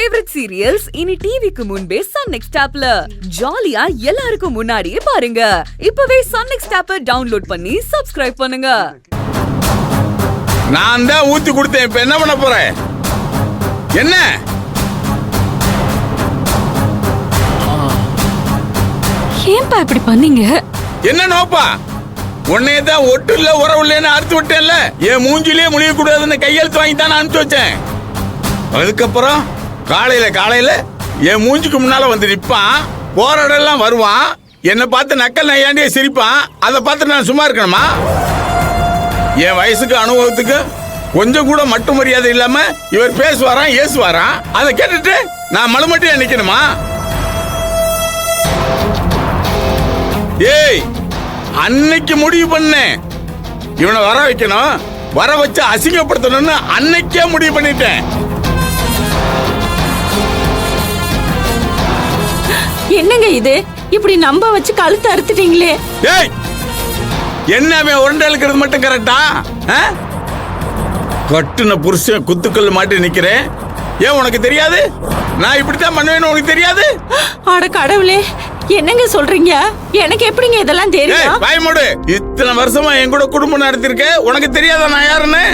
Favourite serials இனி டிவிக்கு முன்பே சன் நெக்ஸ்ட் ஆப்ல ஜாலியா எல்லாருக்கும் முன்னாடியே பாருங்க. இப்பவே சன் நெக்ஸ்ட் ஆப்பை டவுன்லோட் பண்ணி சப்ஸ்கிரைப் பண்ணுங்க. நான் தான் ஊத்தி கொடுத்தேன், இப்ப என்ன பண்ண போறேன்? என்ன ஏன்பா இப்படி பண்ணீங்க? என்ன நோப்பா? உன்னையே தான் ஒட்டு இல்ல உறவு இல்லைன்னு அறுத்து விட்டேன்ல. என் மூஞ்சிலேயே முழிய கூடாதுன்னு கையெழுத்து வாங்கி தான் அனுப்பிச்சு வச்சேன். அதுக்கப்புறம் காலையில என் மூஞ்சிக்கு முன்னால வந்து நிற்பான், போற இடம்லாம் வருவான், என்னை பார்த்து நக்கல் நையாண்டியே சிரிப்பான். அதை பார்த்து நான் சும்மா இருக்கணுமா? என் வயசுக்கு அனுபவத்துக்கு கொஞ்சம் கூட மட்டு மரியாதை இல்லாம இவர் பேசுவாராம் ஏசுவாராம். அதை கேட்டுட்டு நான் மலுமட்டியா நிக்கணுமா? ஏய், அன்னைக்கு முடிவு பண்ணேன் இவனை வர வைக்கணும், வர வச்சு அசிங்கப்படுத்தணும்னு அன்னைக்கே முடிவு பண்ணிட்டேன். என்னங்க இது, இப்படி நம்ப வச்சு கழுத்து அறுத்துட்டீங்களே. ஏய், என்ன அவன் உருண்டை இருக்கிறது மட்டும் கரெக்டா? கட்டுன புருஷன் குத்துக்கல் மாட்டி நிக்கிறேன். ஏன் உனக்கு தெரியாது? நான் இப்படித்தான் பண்ணுவேன்னு உனக்கு தெரியாது? அட கடவுளே, என்னங்க சொல்றீங்க? எனக்கு எப்படிங்க இதெல்லாம் தெரியும்? வாய் மூடு. இத்தனை வருஷமா என் கூட குடும்பம் நடத்திருக்க, உனக்கு தெரியாதா நான் யாருன்னு?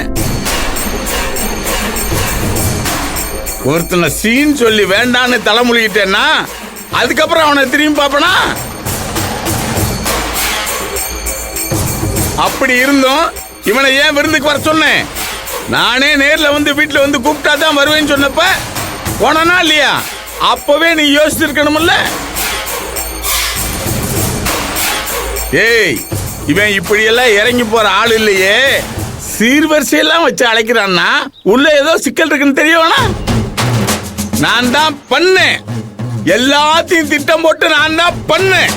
ஒருத்தனை சீன் சொல்லி வேண்டான்னு தலைமொழிகிட்டேன்னா அதுக்கப்புறம் அவனை திரும்பி பாப்பனா? அப்படி இருந்தும் இவனை ஏன் விருந்துக்கு வர சொன்னேன்? நானே நேர்ல வந்து வீட்டுல வந்து கூப்பிட்டா தான் வருவேன்னு சொன்னப்ப போனா இல்லையா? அப்பவே நீ யோசிச்சிருக்கணும்ல. ஏய், இவன் இப்படி எல்லாம் இறங்கி போற ஆள் இல்லையே. சீர்வரிசையெல்லாம் வச்சு அழைக்கிறான்னா உள்ள ஏதோ சிக்கல் இருக்குன்னு தெரியவனா? நான் தான் பண்ணேன், எல்லாத்தையும் திட்டம் போட்டு நான் தான் பண்ணேன்.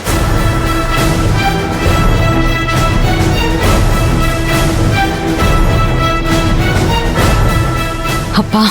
அப்பா,